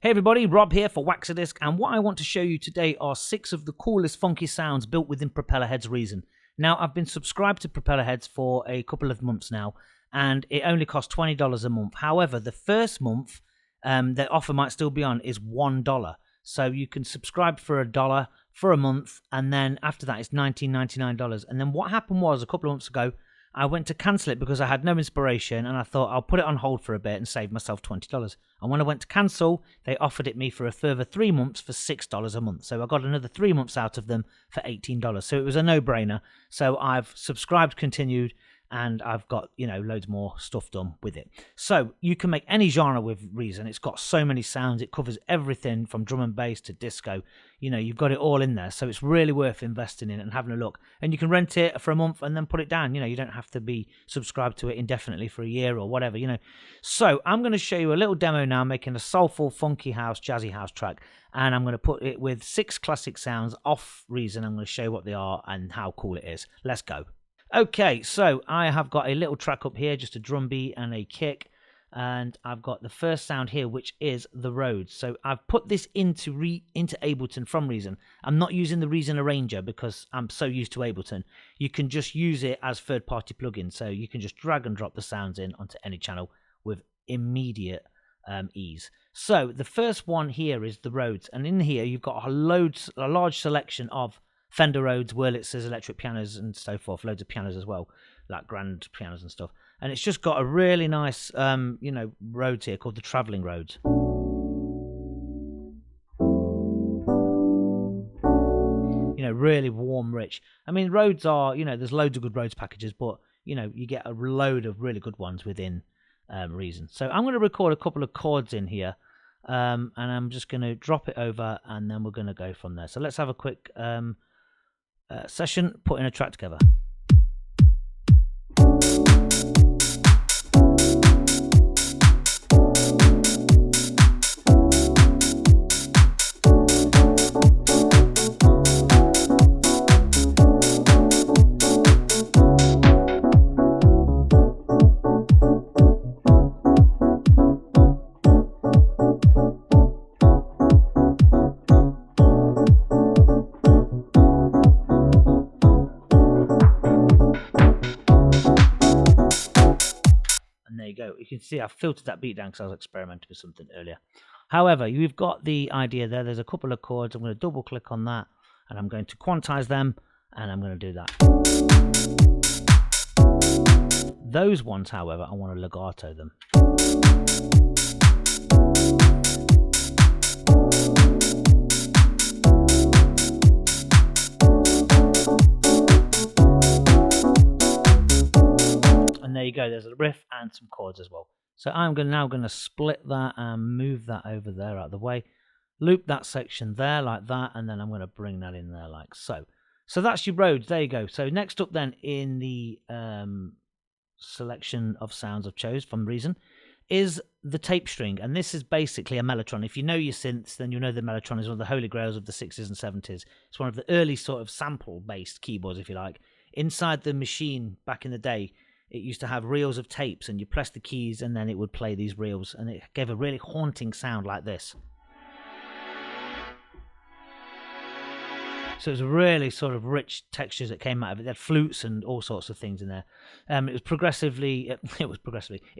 Hey everybody, Rob here for Waxadisc, and what I want to show you today are 6 of the coolest funky sounds built within Propellerheads Reason. Now, I've been subscribed to Propellerheads for a couple of months now, and it only costs $20 a month. However, the first month, the offer might still be on, is $1. So you can subscribe for $1 for a month, and then after that it's $19.99. And then what happened was, a couple of months ago, I went to cancel it because I had no inspiration, and I thought I'll put it on hold for a bit and save myself $20. And when I went to cancel, they offered it me for a further 3 months for $6 a month. So I got another 3 months out of them for $18. So it was a no-brainer. So I've subscribed, continued, and I've got, loads more stuff done with it. So you can make any genre with Reason. It's got so many sounds. It covers everything from drum and bass to disco. You've got it all in there. So it's really worth investing in it and having a look. And you can rent it for a month and then put it down. You don't have to be subscribed to it indefinitely for a year or whatever, So I'm going to show you a little demo now, making a soulful, funky house, jazzy house track. And I'm going to put it with 6 classic sounds off Reason. I'm going to show you what they are and how cool it is. Let's go. Okay, so I have got a little track up here, just a drum beat and a kick, and I've got the first sound here, which is the Rhodes. So I've put this into Ableton from Reason. I'm not using the Reason Arranger because I'm so used to Ableton. You can just use it as third-party plugin, so you can just drag and drop the sounds in onto any channel with immediate ease. So the first one here is the Rhodes, and in here you've got a large selection of Fender Rhodes, Wurlitzers, electric pianos, and so forth. Loads of pianos as well, like grand pianos and stuff. And it's just got a really nice, Rhodes here called the Traveling Rhodes. Really warm, rich. I mean, Rhodes are, there's loads of good Rhodes packages, but, you get a load of really good ones within Reason. So I'm going to record a couple of chords in here, and I'm just going to drop it over, and then we're going to go from there. So let's have a quick session, putting a track together. You can see I filtered that beat down because I was experimenting with something earlier. However, you've got the idea there. There's a couple of chords. I'm going to double click on that, and I'm going to quantize them, and I'm going to do that. Those ones, however, I want to legato them. There you go, there's a riff and some chords as well. So I'm now going to split that and move that over there out of the way. Loop that section there like that, and then I'm going to bring that in there like so. So that's your Rhodes, there you go. So next up then in the selection of sounds I've chose from Reason is the tape string. And this is basically a mellotron. If you know your synths, then you know the mellotron is one of the holy grails of the 60s and 70s. It's one of the early sort of sample-based keyboards, if you like. Inside the machine back in the day, it used to have reels of tapes, and you press the keys and then it would play these reels, and it gave a really haunting sound like this. So it was a really sort of rich textures that came out of it. They had flutes and all sorts of things in there. It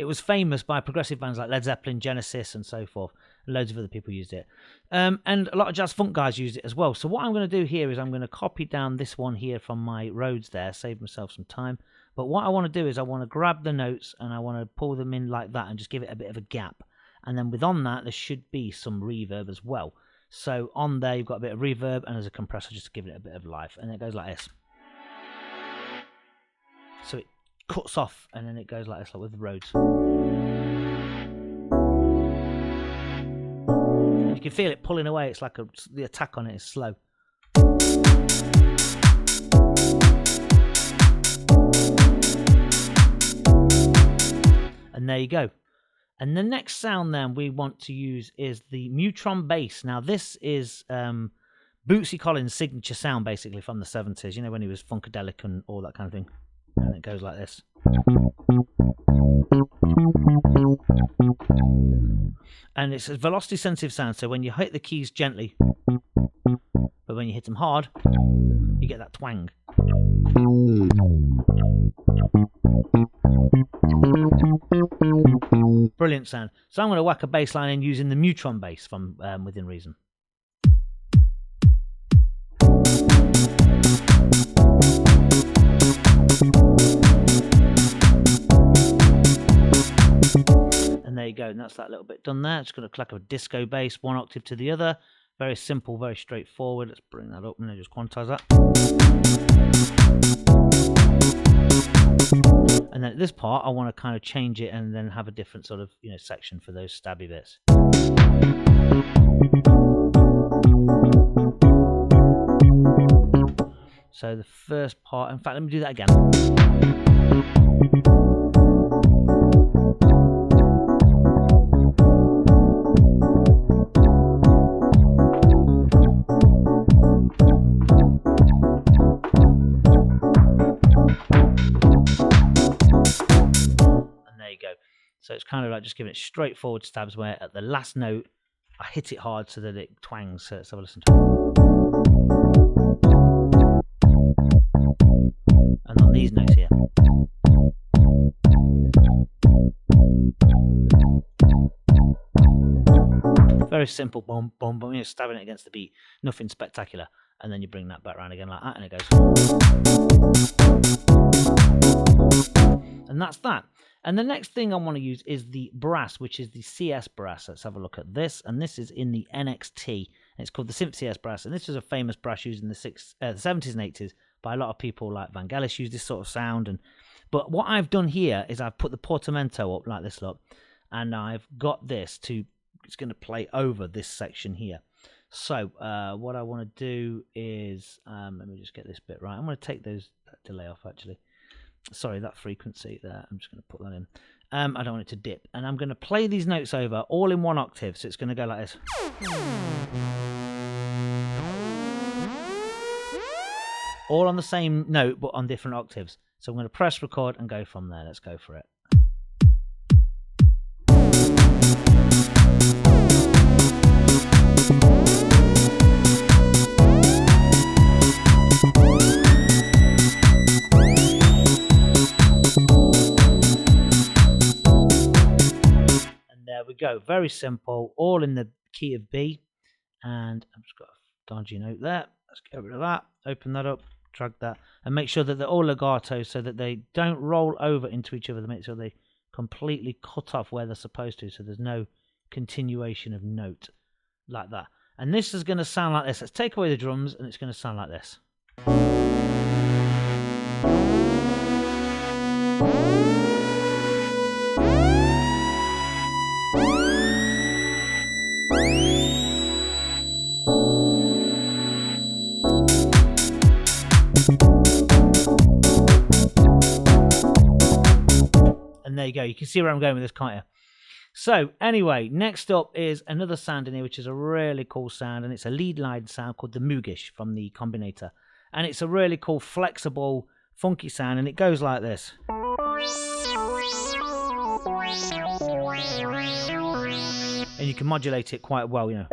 was famous by progressive bands like Led Zeppelin, Genesis, and so forth. Loads of other people used it. And a lot of jazz funk guys used it as well. So what I'm going to do here is I'm going to copy down this one here from my Rhodes there, save myself some time. But what I want to do is I want to grab the notes and I want to pull them in like that and just give it a bit of a gap. And then within that, there should be some reverb as well. So on there, you've got a bit of reverb, and as a compressor, just to give it a bit of life. And it goes like this. So it cuts off, and then it goes like this, like with the Rhodes. You can feel it pulling away. It's like the attack on it is slow. And there you go. And the next sound then we want to use is the Mutron bass. Now this is Bootsy Collins' signature sound, basically, from the 70s. You know, when he was funkadelic and all that kind of thing. And it goes like this. And it's a velocity sensitive sound, so when you hit the keys gently, but when you hit them hard, you get that twang. Brilliant sound. So I'm going to whack a bass line in using the Mutron bass from Within Reason. And there you go, and that's that little bit done there. Just going to clack a disco bass, one octave to the other. Very simple, very straightforward. Let's bring that up and then just quantize that. And then at this part, I want to kind of change it and then have a different sort of, you know, section for those stabby bits. So the first part, in fact, let me do that again. So it's kind of like just giving it straightforward stabs where at the last note I hit it hard so that it twangs. So let's have a listen to it. And on these notes here. Very simple, boom, boom, boom. You're stabbing it against the beat. Nothing spectacular. And then you bring that back around again like that and it goes. And that's that. And the next thing I want to use is the brass, which is the CS brass. Let's have a look at this. And this is in the NXT. And it's called the Synth CS brass. And this is a famous brass used in the 70s and 80s by a lot of people, like Vangelis use this sort of sound. But what I've done here is I've put the portamento up like this, look. And I've got this to, it's going to play over this section here. So what I want to do is, let me just get this bit right. I'm going to take that delay off actually. Sorry, that frequency there. I'm just going to put that in. I don't want it to dip. And I'm going to play these notes over all in one octave. So it's going to go like this. All on the same note, but on different octaves. So I'm going to press record and go from there. Let's go for it. There we go, very simple, all in the key of B, and I've just got a dodgy note there. Let's get rid of that, open that up, drag that, and make sure that they're all legato so that they don't roll over into each other, make sure they completely cut off where they're supposed to, so there's no continuation of note like that. And this is going to sound like this. Let's take away the drums and it's going to sound like this. And there you go. You can see where I'm going with this, can't you? So anyway, next up is another sound in here, which is a really cool sound, and it's a lead line sound called the Moogish from the Combinator. And it's a really cool, flexible, funky sound, and it goes like this. And you can modulate it quite well, you know.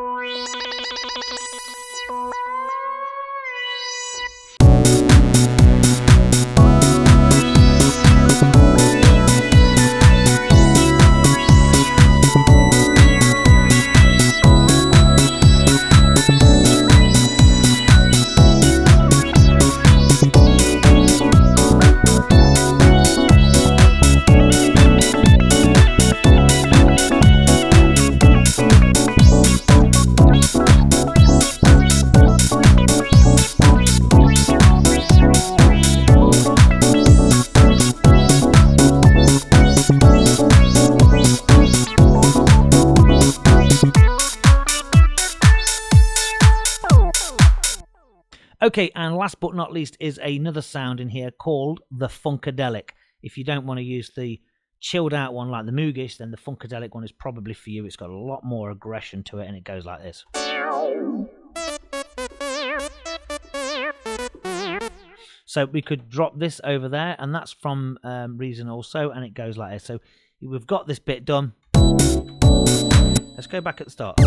Okay, and last but not least is another sound in here called the Funkadelic. If you don't want to use the chilled out one like the Moogish, then the Funkadelic one is probably for you. It's got a lot more aggression to it, and it goes like this. So we could drop this over there, and that's from Reason also, and it goes like this. So we've got this bit done. Let's go back at the start.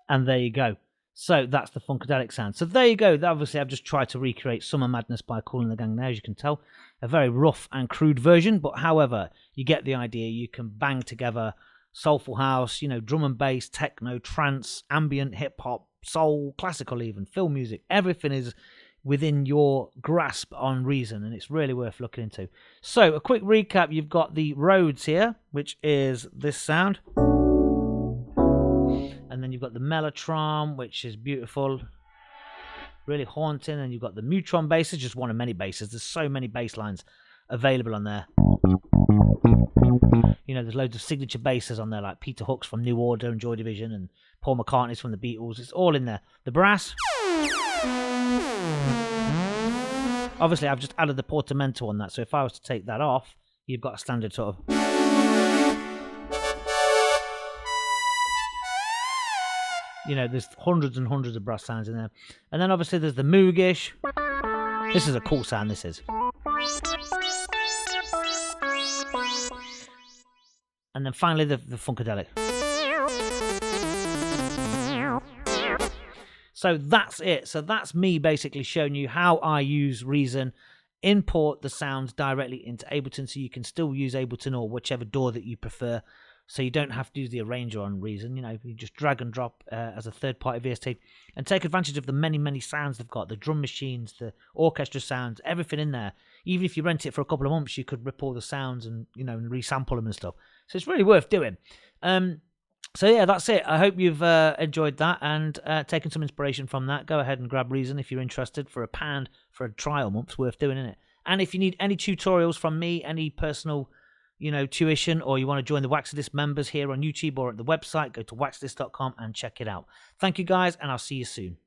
And there you go. So that's the Funkadelic sound. So there you go. Obviously, I've just tried to recreate Summer Madness by Kool and the Gang there, as you can tell. A very rough and crude version, but however, you get the idea. You can bang together soulful house, drum and bass, techno, trance, ambient, hip-hop, soul, classical even, film music. Everything is within your grasp on Reason, and it's really worth looking into. So a quick recap. You've got the Rhodes here, which is this sound. And then you've got the Mutron, which is beautiful, really haunting. And you've got the Mutron bass, it's just one of many basses. There's so many bass lines available on there. There's loads of signature basses on there, like Peter Hook's from New Order and Joy Division, and Paul McCartney's from the Beatles. It's all in there. The brass. Obviously, I've just added the portamento on that, so if I was to take that off, you've got a standard sort of... there's hundreds and hundreds of brass sounds in there. And then obviously there's the Moogish. This is a cool sound, this is. And then finally the Funkadelic. So that's it. So that's me basically showing you how I use Reason, import the sounds directly into Ableton, so you can still use Ableton or whichever DAW that you prefer. So you don't have to use the arranger on Reason. You just drag and drop as a third-party VST and take advantage of the many, many sounds they've got. The drum machines, the orchestra sounds, everything in there. Even if you rent it for a couple of months, you could rip all the sounds and, and resample them and stuff. So it's really worth doing. So yeah, that's it. I hope you've enjoyed that and taken some inspiration from that. Go ahead and grab Reason if you're interested. For £1 for a trial month's worth doing, isn't it? And if you need any tutorials from me, any personal... tuition, or you want to join the Waxadisc members here on YouTube or at the website, go to waxadisc.com and check it out. Thank you guys, and I'll see you soon.